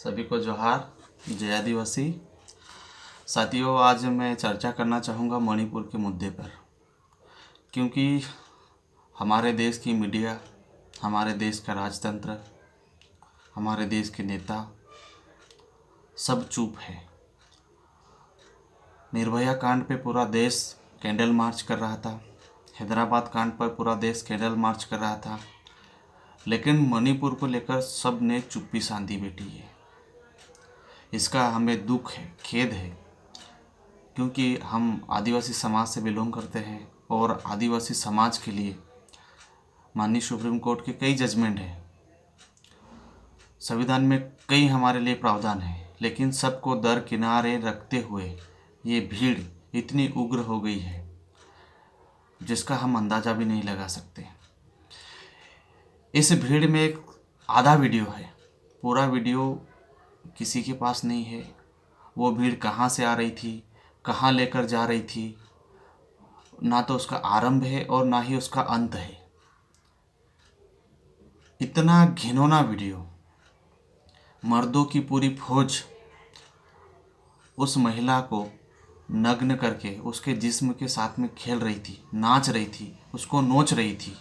सभी को जोहार। जय आदिवासी साथियों, आज मैं चर्चा करना चाहूँगा मणिपुर के मुद्दे पर, क्योंकि हमारे देश की मीडिया, हमारे देश का राजतंत्र, हमारे देश के नेता सब चुप है। निर्भया कांड पे पूरा देश कैंडल मार्च कर रहा था, हैदराबाद कांड पर पूरा देश कैंडल मार्च कर रहा था, लेकिन मणिपुर को लेकर सब ने चुप्पी साधी बैठी है। इसका हमें दुख है, खेद है, क्योंकि हम आदिवासी समाज से बिलोंग करते हैं और आदिवासी समाज के लिए माननीय सुप्रीम कोर्ट के कई जजमेंट हैं, संविधान में कई हमारे लिए प्रावधान है, लेकिन सबको दरकिनारे रखते हुए ये भीड़ इतनी उग्र हो गई है जिसका हम अंदाज़ा भी नहीं लगा सकते। इस भीड़ में एक आधा वीडियो है, पूरा वीडियो किसी के पास नहीं है। वो भीड़ कहाँ से आ रही थी, कहाँ लेकर जा रही थी, ना तो उसका आरंभ है और ना ही उसका अंत है। इतना घिनौना वीडियो, मर्दों की पूरी फौज उस महिला को नग्न करके उसके जिस्म के साथ में खेल रही थी, नाच रही थी, उसको नोच रही थी।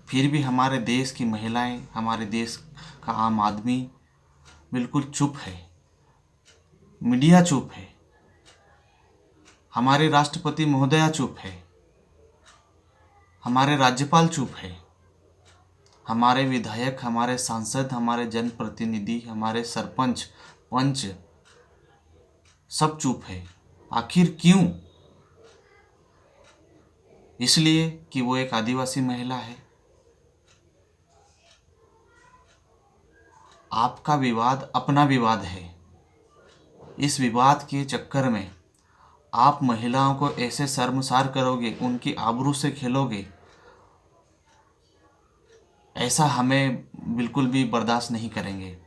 फिर भी हमारे देश की महिलाएं, हमारे देश का आम आदमी बिल्कुल चुप है, मीडिया चुप है, हमारे राष्ट्रपति महोदया चुप है, हमारे राज्यपाल चुप है, हमारे विधायक, हमारे सांसद, हमारे जनप्रतिनिधि, हमारे सरपंच, पंच सब चुप है। आखिर क्यों? इसलिए कि वो एक आदिवासी महिला है। आपका विवाद अपना विवाद है। इस विवाद के चक्कर में आप महिलाओं को ऐसे शर्मसार करोगे, उनकी आबरू से खेलोगे, ऐसा हमें बिल्कुल भी बर्दाश्त नहीं करेंगे।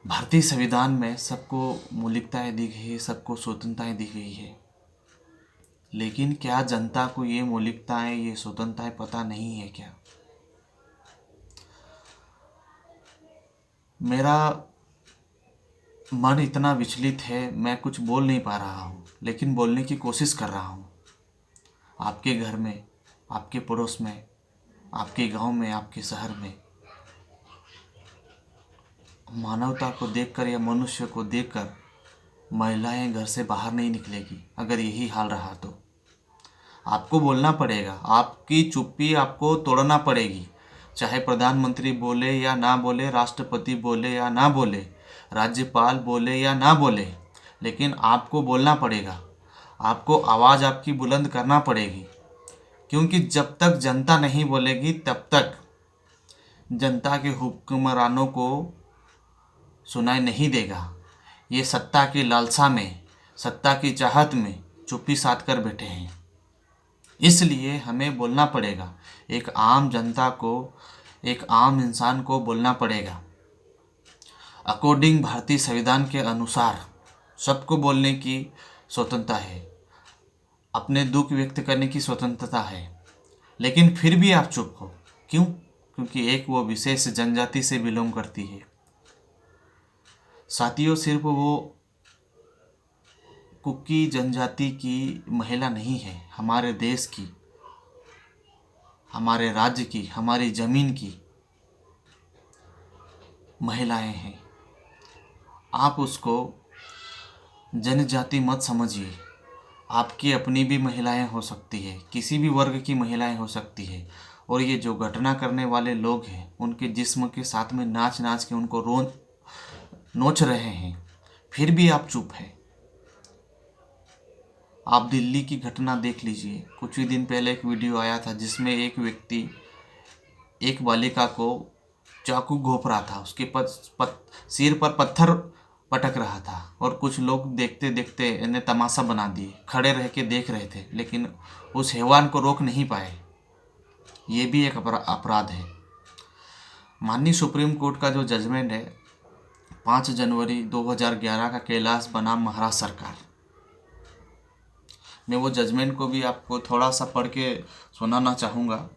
भारतीय संविधान में सबको मौलिकताएं दी गई है, सबको स्वतंत्रताएं दी गई है, लेकिन क्या जनता को ये मौलिकताएं, ये स्वतंत्रताएं पता नहीं है क्या? मेरा मन इतना विचलित है, मैं कुछ बोल नहीं पा रहा हूँ, लेकिन बोलने की कोशिश कर रहा हूँ। आपके घर में, आपके पड़ोस में, आपके गांव में, आपके शहर में मानवता को देखकर या मनुष्य को देखकर महिलाएं घर से बाहर नहीं निकलेगी। अगर यही हाल रहा तो आपको बोलना पड़ेगा, आपकी चुप्पी आपको तोड़ना पड़ेगी। चाहे प्रधानमंत्री बोले या ना बोले, राष्ट्रपति बोले या ना बोले, राज्यपाल बोले या ना बोले, लेकिन आपको बोलना पड़ेगा। आपको आवाज़ आपकी बुलंद करना पड़ेगी, क्योंकि जब तक जनता नहीं बोलेगी तब तक जनता के हुक्मरानों को सुनाई नहीं देगा। ये सत्ता की लालसा में, सत्ता की चाहत में चुप्पी साध कर बैठे हैं। इसलिए हमें बोलना पड़ेगा, एक आम जनता को, एक आम इंसान को बोलना पड़ेगा। अकॉर्डिंग भारतीय संविधान के अनुसार सबको बोलने की स्वतंत्रता है, अपने दुख व्यक्त करने की स्वतंत्रता है, लेकिन फिर भी आप चुप हो। क्यों? क्योंकि एक वो विशेष जनजाति से बिलोंग करती है। साथियों, सिर्फ वो कुकी जनजाति की महिला नहीं है, हमारे देश की, हमारे राज्य की, हमारी जमीन की महिलाएं हैं। आप उसको जनजाति मत समझिए। आपकी अपनी भी महिलाएं हो सकती है, किसी भी वर्ग की महिलाएं हो सकती है, और ये जो घटना करने वाले लोग हैं उनके जिस्म के साथ में नाच नाच के उनको नोच रहे हैं, फिर भी आप चुप हैं। आप दिल्ली की घटना देख लीजिए। कुछ ही दिन पहले एक वीडियो आया था जिसमें एक व्यक्ति एक बालिका को चाकू घोंप रहा था, उसके सिर पर पत्थर पटक रहा था, और कुछ लोग देखते देखते इन्हें तमाशा बना दिए, खड़े रह के देख रहे थे, लेकिन उस हैवान को रोक नहीं पाए। ये भी एक अपराध है। माननीय सुप्रीम कोर्ट का जो जजमेंट है 5 जनवरी 2011 का, कैलाश बनाम महाराष्ट्र सरकार, मैं वो जजमेंट को भी आपको थोड़ा सा पढ़ के सुनाना चाहूँगा।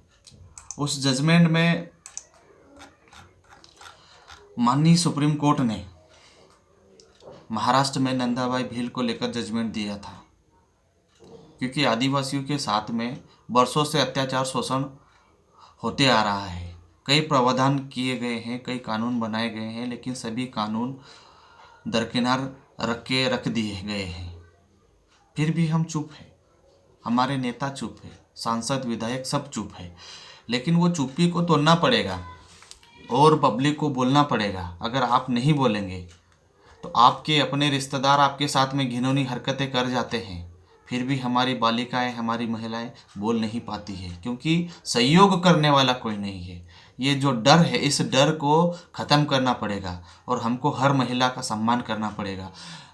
उस जजमेंट में माननीय सुप्रीम कोर्ट ने महाराष्ट्र में नंदाबाई भील को लेकर जजमेंट दिया था, क्योंकि आदिवासियों के साथ में वर्षों से अत्याचार शोषण होते आ रहा है। कई प्रावधान किए गए हैं, कई कानून बनाए गए हैं, लेकिन सभी कानून दरकिनार रख दिए गए हैं। फिर भी हम चुप हैं, हमारे नेता चुप है, सांसद विधायक सब चुप है। लेकिन वो चुप्पी को तोड़ना पड़ेगा और पब्लिक को बोलना पड़ेगा। अगर आप नहीं बोलेंगे तो आपके अपने रिश्तेदार आपके साथ में घिनौनी हरकतें कर जाते हैं, फिर भी हमारी बालिकाएं, हमारी महिलाएं बोल नहीं पाती है, क्योंकि सहयोग करने वाला कोई नहीं है। ये जो डर है, इस डर को ख़त्म करना पड़ेगा और हमको हर महिला का सम्मान करना पड़ेगा।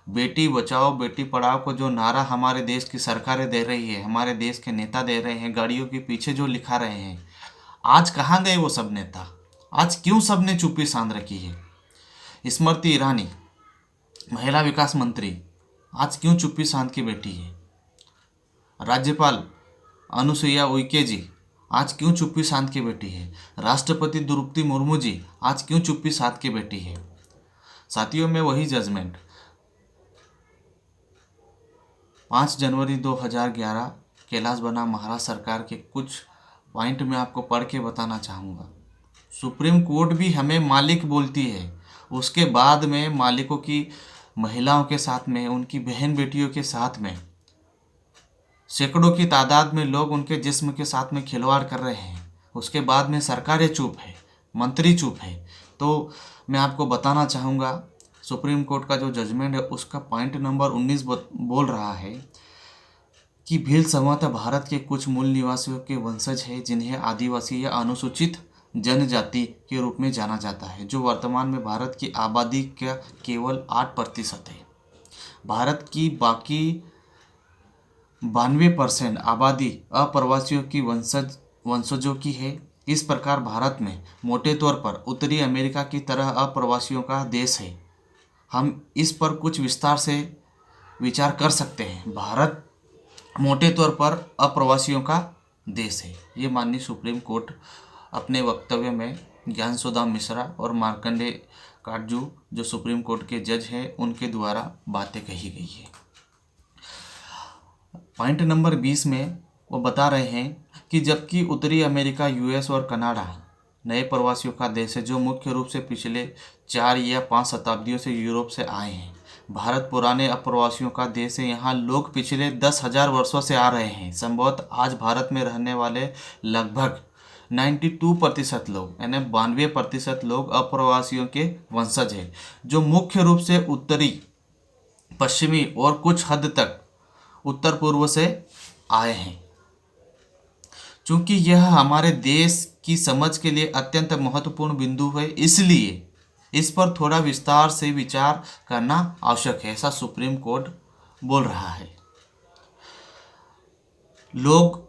बेटी बचाओ बेटी पढ़ाओ को जो नारा हमारे देश की सरकारें दे रही है, हमारे देश के नेता दे रहे हैं, गाड़ियों के पीछे जो लिखा रहे हैं, आज कहाँ गए वो सब नेता? आज क्यों सबने चुप्पी साध रखी है? स्मृति ईरानी महिला विकास मंत्री आज क्यों चुप्पी साध के बैठी है? राज्यपाल अनुसुईया उइके जी आज क्यों चुप्पी साध के बैठी है? राष्ट्रपति द्रौपदी मुर्मू जी आज क्यों चुप्पी साध के बैठी है? साथियों में वही जजमेंट 5 जनवरी 2011 कैलाश बनाम महाराष्ट्र सरकार के कुछ पॉइंट में आपको पढ़ के बताना चाहूँगा। सुप्रीम कोर्ट भी हमें मालिक बोलती है, उसके बाद में मालिकों की महिलाओं के साथ में, उनकी बहन बेटियों के साथ में सैकड़ों की तादाद में लोग उनके जिस्म के साथ में खिलवाड़ कर रहे हैं। उसके बाद में सरकारें चुप है, मंत्री चुप है। तो मैं आपको बताना चाहूँगा, सुप्रीम कोर्ट का जो जजमेंट है उसका पॉइंट नंबर 19 बोल रहा है कि भील समूह भारत के कुछ मूल निवासियों के वंशज है, जिन्हें आदिवासी या अनुसूचित जनजाति के रूप में जाना जाता है, जो वर्तमान में भारत की आबादी का केवल 8% है। भारत की बाकी 92% आबादी अप्रवासियों की वंशजों की है। इस प्रकार भारत में मोटे तौर पर उत्तरी अमेरिका की तरह अप्रवासियों का देश है। हम इस पर कुछ विस्तार से विचार कर सकते हैं। भारत मोटे तौर पर अप्रवासियों का देश है। ये माननीय सुप्रीम कोर्ट अपने वक्तव्य में ज्ञानसुधा मिश्रा और मार्कंडे काटजू, जो सुप्रीम कोर्ट के जज हैं, उनके द्वारा बातें कही गई है। पॉइंट नंबर 20 में वो बता रहे हैं कि जबकि उत्तरी अमेरिका, यूएस और कनाडा नए प्रवासियों का देश है, जो मुख्य रूप से पिछले 4 या 5 शताब्दियों से यूरोप से आए हैं, भारत पुराने अप्रवासियों का देश है। यहाँ लोग पिछले 10,000 वर्षों से आ रहे हैं। संभवतः आज भारत में रहने वाले लगभग 92% लोग, यानी 92% लोग अप्रवासियों के वंशज हैं, जो मुख्य रूप से उत्तरी, पश्चिमी और कुछ हद तक उत्तर पूर्व से आए हैं। चूंकि यह हमारे देश की समझ के लिए अत्यंत महत्वपूर्ण बिंदु है, इसलिए इस पर थोड़ा विस्तार से विचार करना आवश्यक है, ऐसा सुप्रीम कोर्ट बोल रहा है। लोग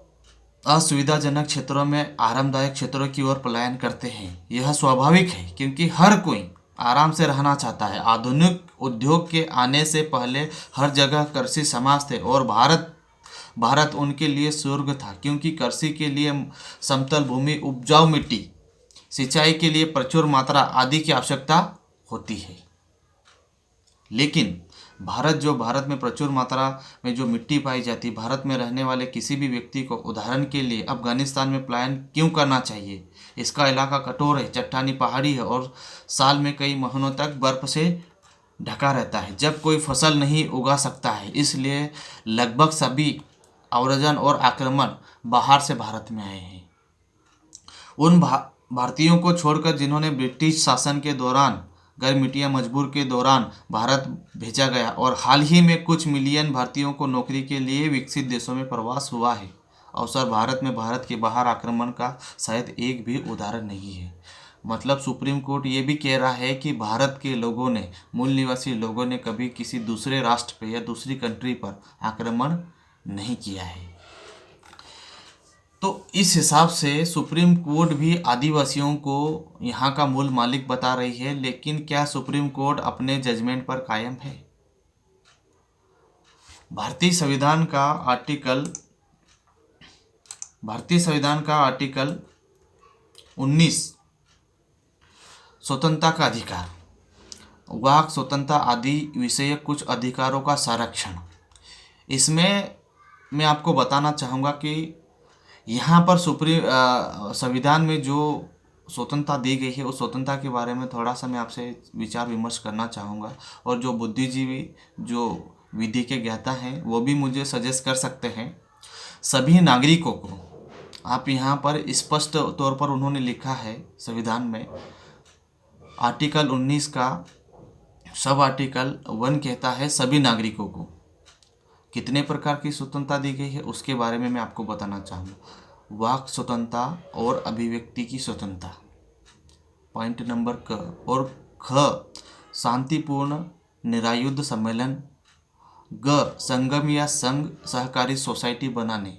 असुविधाजनक क्षेत्रों में आरामदायक क्षेत्रों की ओर पलायन करते हैं। यह स्वाभाविक है, क्योंकि हर कोई आराम से रहना चाहता है। आधुनिक उद्योग के आने से पहले हर जगह कृषि समाज थे और भारत उनके लिए स्वर्ग था, क्योंकि कृषि के लिए समतल भूमि, उपजाऊ मिट्टी, सिंचाई के लिए प्रचुर मात्रा आदि की आवश्यकता होती है। लेकिन भारत में प्रचुर मात्रा में जो मिट्टी पाई जाती, भारत में रहने वाले किसी भी व्यक्ति को, उदाहरण के लिए अफगानिस्तान में पलायन क्यों करना चाहिए? इसका इलाका कठोर है, चट्टानी पहाड़ी है और साल में कई महीनों तक बर्फ से ढका रहता है, जब कोई फसल नहीं उगा सकता है। इसलिए लगभग सभी अवरजन और आक्रमण बाहर से भारत में आए हैं। उन भारतीयों को छोड़कर जिन्होंने ब्रिटिश शासन के दौरान, गैर-मिटिया मजबूर के दौरान भारत भेजा गया, और हाल ही में कुछ मिलियन भारतीयों को नौकरी के लिए विकसित देशों में प्रवास हुआ है। अवसर भारत में भारत के बाहर आक्रमण का शायद एक भी उदाहरण नहीं है। मतलब सुप्रीम कोर्ट ये भी कह रहा है कि भारत के लोगों ने, मूल निवासी लोगों ने कभी किसी दूसरे राष्ट्र पे या दूसरी कंट्री पर आक्रमण नहीं किया है। तो इस हिसाब से सुप्रीम कोर्ट भी आदिवासियों को यहाँ का मूल मालिक बता रही है। लेकिन क्या सुप्रीम कोर्ट अपने जजमेंट पर कायम है? भारतीय संविधान का आर्टिकल 19 स्वतंत्रता का अधिकार, वाक स्वतंत्रता आदि विषय कुछ अधिकारों का संरक्षण। इसमें मैं आपको बताना चाहूँगा कि यहाँ पर संविधान में जो स्वतंत्रता दी गई है उस स्वतंत्रता के बारे में थोड़ा सा मैं आपसे विचार विमर्श करना चाहूँगा, और जो बुद्धिजीवी जो विधि के ज्ञाता हैं वो भी मुझे सजेस्ट कर सकते हैं। सभी नागरिकों को, आप यहाँ पर स्पष्ट तौर पर उन्होंने लिखा है संविधान में, आर्टिकल 19 का सब आर्टिकल 1 कहता है सभी नागरिकों को कितने प्रकार की स्वतंत्रता दी गई है उसके बारे में मैं आपको बताना चाहूँगा। वाक स्वतंत्रता और अभिव्यक्ति की स्वतंत्रता, पॉइंट नंबर क और ख शांतिपूर्ण निरायुध सम्मेलन, ग संगम या संघ सहकारी सोसाइटी बनाने,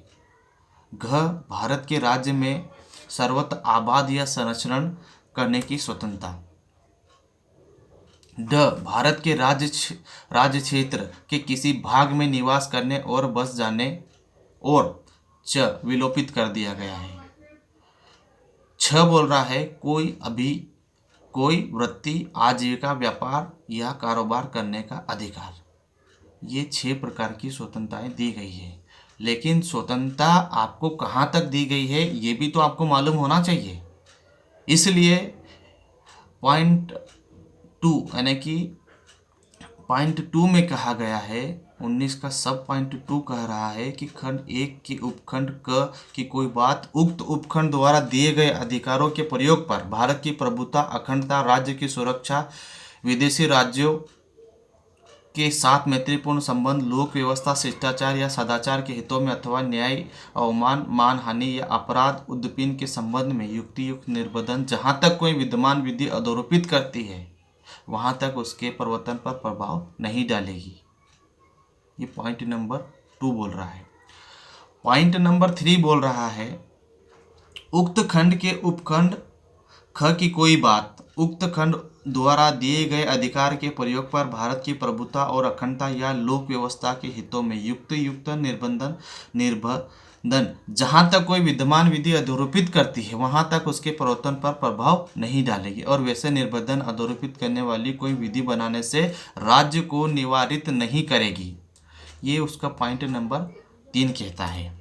घ भारत के राज्य में सर्वत्र आबाद या संरक्षण करने की स्वतंत्रता, ड भारत के राज्य क्षेत्र के किसी भाग में निवास करने और बस जाने, और च विलोपित कर दिया गया है। छ बोल रहा है कोई वृत्ति आजीविका व्यापार या कारोबार करने का अधिकार। ये 6 प्रकार की स्वतंत्रताएं दी गई है, लेकिन स्वतंत्रता आपको कहाँ तक दी गई है ये भी तो आपको मालूम होना चाहिए। इसलिए पॉइंट 2 यानी कि पॉइंट 2 में कहा गया है, 19 का सब पॉइंट 2 कह रहा है कि खंड 1 के उपखंड क की कोई बात उक्त उपखंड द्वारा दिए गए अधिकारों के प्रयोग पर भारत की प्रभुता, अखंडता, राज्य की सुरक्षा, विदेशी राज्यों के साथ मैत्रीपूर्ण संबंध, लोक व्यवस्था, शिष्टाचार या सदाचार के हितों में अथवा न्याय, अवमान, मानहानि या अपराध उत्पीड़न के संबंध में युक्तियुक्त निर्बंधन जहाँ तक कोई विद्यमान विधि अधोरोपित करती है वहाँ तक उसके प्रवर्तन पर प्रभाव नहीं डालेगी। ये पॉइंट नंबर 2 बोल रहा है। पॉइंट नंबर 3 बोल रहा है उक्त खंड के उपखंड ख की कोई बात उक्त खंड द्वारा दिए गए अधिकार के प्रयोग पर भारत की प्रभुता और अखंडता या लोक व्यवस्था के हितों में युक्त निर्बंधन जहाँ तक कोई विद्यमान विधि अधोरोपित करती है वहाँ तक उसके प्रवर्तन पर प्रभाव नहीं डालेगी, और वैसे निर्बंधन अधोरोपित करने वाली कोई विधि बनाने से राज्य को निवारित नहीं करेगी। ये उसका पॉइंट नंबर 3 कहता है।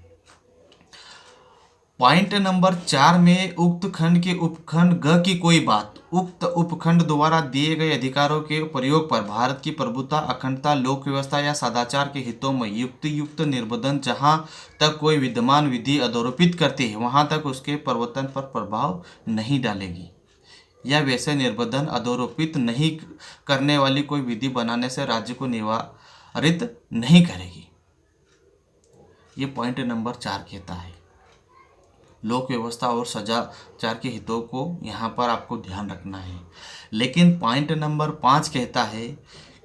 पॉइंट नंबर 4 में उक्त खंड के उपखंड ग की कोई बात उक्त उपखंड द्वारा दिए गए अधिकारों के प्रयोग पर भारत की प्रभुता, अखंडता, लोक व्यवस्था या सदाचार के हितों में युक्त निर्बंधन जहां तक कोई विद्यमान विधि अधोरोपित करती है वहां तक उसके प्रवर्तन पर प्रभाव नहीं डालेगी, या वैसे निर्बंधन अधोरोपित नहीं करने वाली कोई विधि बनाने से राज्य को निवारित नहीं करेगी। ये पॉइंट नंबर 4 कहता है। लोक व्यवस्था और सदाचार के हितों को यहाँ पर आपको ध्यान रखना है। लेकिन पॉइंट नंबर 5 कहता है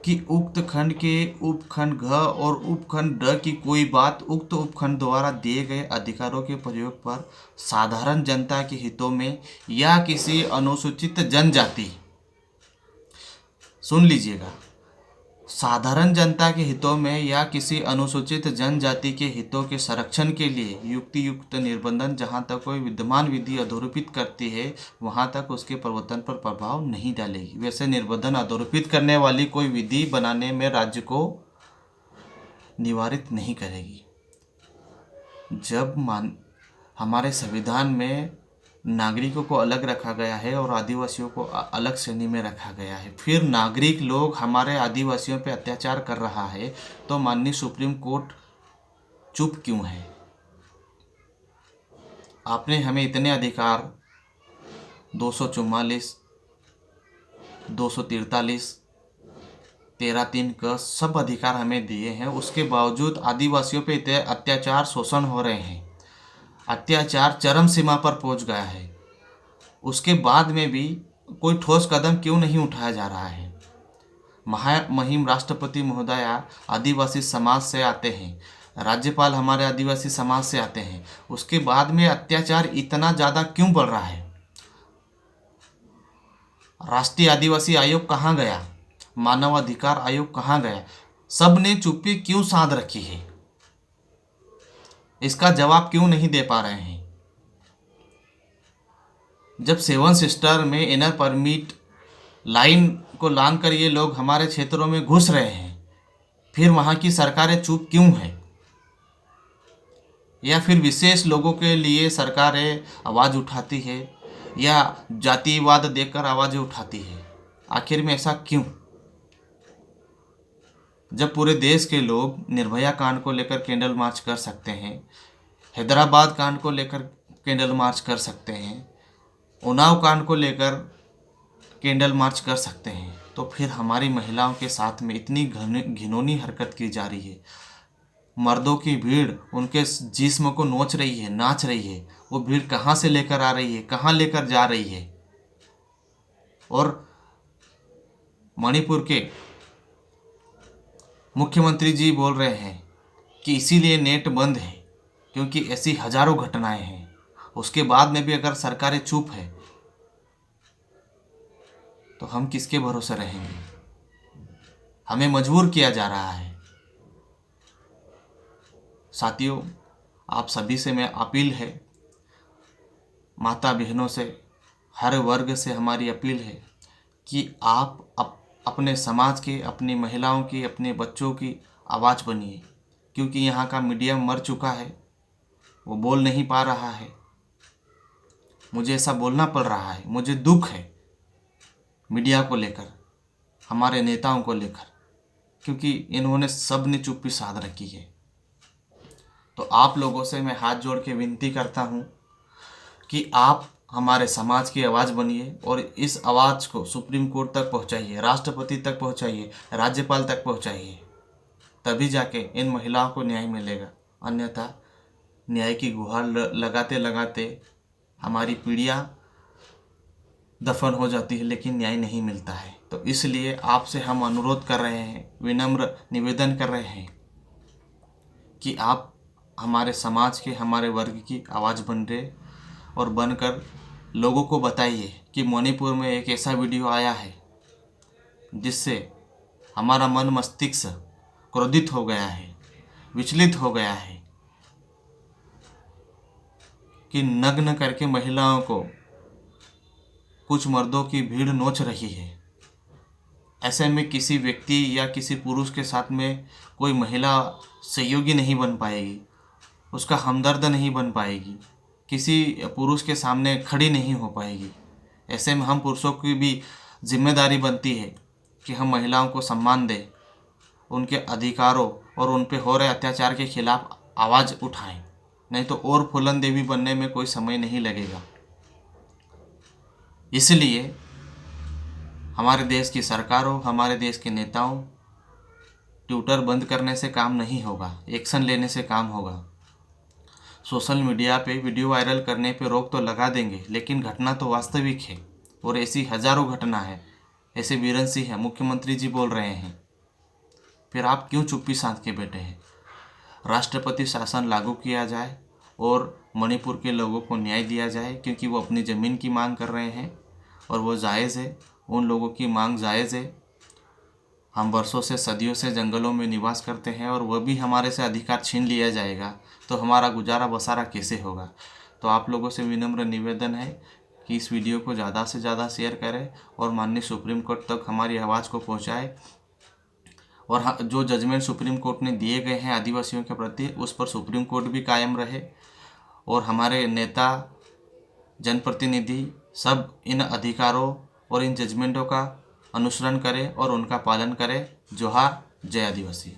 कि उक्त खंड के उपखंड घ और उपखंड ड की कोई बात उक्त उपखंड द्वारा दिए गए अधिकारों के प्रयोग पर साधारण जनता के हितों में या किसी अनुसूचित जनजाति, सुन लीजिएगा, साधारण जनता के हितों में या किसी अनुसूचित जनजाति के हितों के संरक्षण के लिए युक्त निर्बंधन जहां तक कोई विद्यमान विधि अधोरोपित करती है वहां तक उसके प्रवर्तन पर प्रभाव नहीं डालेगी। वैसे निर्बंधन अधोरोपित करने वाली कोई विधि बनाने में राज्य को निवारित नहीं करेगी। जब हमारे संविधान में नागरिकों को अलग रखा गया है और आदिवासियों को अलग श्रेणी में रखा गया है, फिर नागरिक लोग हमारे आदिवासियों पे अत्याचार कर रहा है तो माननीय सुप्रीम कोर्ट चुप क्यों है? आपने हमें इतने अधिकार 244, 243, 13(3) का सब अधिकार हमें दिए हैं, उसके बावजूद आदिवासियों पे इतने अत्याचार शोषण हो रहे हैं, अत्याचार चरम सीमा पर पहुंच गया है, उसके बाद में भी कोई ठोस कदम क्यों नहीं उठाया जा रहा है? महामहिम राष्ट्रपति महोदया आदिवासी समाज से आते हैं, राज्यपाल हमारे आदिवासी समाज से आते हैं, उसके बाद में अत्याचार इतना ज़्यादा क्यों बढ़ रहा है? राष्ट्रीय आदिवासी आयोग कहाँ गया? मानव अधिकार आयोग कहाँ गया? सब ने चुप्पी क्यों साध रखी है? इसका जवाब क्यों नहीं दे पा रहे हैं? जब 7 सिस्टर में इनर परमिट लाइन को लांघ कर ये लोग हमारे क्षेत्रों में घुस रहे हैं, फिर वहाँ की सरकारें चुप क्यों है? या फिर विशेष लोगों के लिए सरकारें आवाज़ उठाती है या जातिवाद देखकर आवाज़ें उठाती है? आखिर में ऐसा क्यों? जब पूरे देश के लोग निर्भया कांड को लेकर कैंडल मार्च कर सकते हैं, हैदराबाद कांड को लेकर कैंडल मार्च कर सकते हैं, उन्नाव कांड को लेकर कैंडल मार्च कर सकते हैं, तो फिर हमारी महिलाओं के साथ में इतनी घिनौनी हरकत की जा रही है। मर्दों की भीड़ उनके जिस्म को नोच रही है, नाच रही है। वो भीड़ कहाँ से लेकर आ रही है, कहाँ लेकर जा रही है? और मणिपुर के मुख्यमंत्री जी बोल रहे हैं कि इसीलिए नेट बंद है क्योंकि ऐसी हजारों घटनाएं हैं। उसके बाद में भी अगर सरकारें चुप है तो हम किसके भरोसे रहेंगे? हमें मजबूर किया जा रहा है। साथियों, आप सभी से मैं अपील है, माता बहनों से, हर वर्ग से हमारी अपील है कि आप अपने समाज के, अपनी महिलाओं की, अपने बच्चों की आवाज़ बनिए, क्योंकि यहाँ का मीडिया मर चुका है, वो बोल नहीं पा रहा है। मुझे ऐसा बोलना पड़ रहा है, मुझे दुख है मीडिया को लेकर, हमारे नेताओं को लेकर, क्योंकि इन्होंने सब ने चुप्पी साध रखी है। तो आप लोगों से मैं हाथ जोड़ के विनती करता हूँ कि आप हमारे समाज की आवाज़ बनिए और इस आवाज़ को सुप्रीम कोर्ट तक पहुँचाइए, राष्ट्रपति तक पहुँचाइए, राज्यपाल तक पहुँचाइए। तभी जाके इन महिलाओं को न्याय मिलेगा। अन्यथा न्याय की गुहार लगाते लगाते हमारी पीढ़ियाँ दफन हो जाती है, लेकिन न्याय नहीं मिलता है। तो इसलिए आपसे हम अनुरोध कर रहे हैं, विनम्र निवेदन कर रहे हैं कि आप हमारे समाज के, हमारे वर्ग की आवाज़ बन रहे और बनकर लोगों को बताइए कि मणिपुर में एक ऐसा वीडियो आया है जिससे हमारा मन मस्तिष्क क्रोधित हो गया है, विचलित हो गया है कि नग्न करके महिलाओं को कुछ मर्दों की भीड़ नोच रही है। ऐसे में किसी व्यक्ति या किसी पुरुष के साथ में कोई महिला सहयोगी नहीं बन पाएगी, उसका हमदर्द नहीं बन पाएगी, किसी पुरुष के सामने खड़ी नहीं हो पाएगी। ऐसे में हम पुरुषों की भी जिम्मेदारी बनती है कि हम महिलाओं को सम्मान दें, उनके अधिकारों और उन पे हो रहे अत्याचार के खिलाफ आवाज़ उठाएं, नहीं तो और फूलन देवी बनने में कोई समय नहीं लगेगा। इसलिए हमारे देश की सरकारों, हमारे देश के नेताओं, ट्विटर बंद करने से काम नहीं होगा, एक्शन लेने से काम होगा। सोशल मीडिया पे वीडियो वायरल करने पे रोक तो लगा देंगे, लेकिन घटना तो वास्तविक है और ऐसी हजारों घटना है। ऐसे बीरन सिंह है, मुख्यमंत्री जी बोल रहे हैं, फिर आप क्यों चुप्पी साध के बैठे हैं? राष्ट्रपति शासन लागू किया जाए और मणिपुर के लोगों को न्याय दिया जाए, क्योंकि वो अपनी ज़मीन की मांग कर रहे हैं और वो जायज़ है, उन लोगों की मांग जायज़ है। हम वर्षों से, सदियों से जंगलों में निवास करते हैं और वह भी हमारे से अधिकार छीन लिया जाएगा तो हमारा गुजारा बसारा कैसे होगा? तो आप लोगों से विनम्र निवेदन है कि इस वीडियो को ज़्यादा से ज़्यादा शेयर करें और माननीय सुप्रीम कोर्ट तक हमारी आवाज़ को पहुँचाएं और जो जजमेंट सुप्रीम कोर्ट ने दिए गए हैं आदिवासियों के प्रति, उस पर सुप्रीम कोर्ट भी कायम रहे और हमारे नेता, जनप्रतिनिधि सब इन अधिकारों और इन जजमेंटों का अनुसरण करें और उनका पालन करें। जोहार, जय आदिवासी।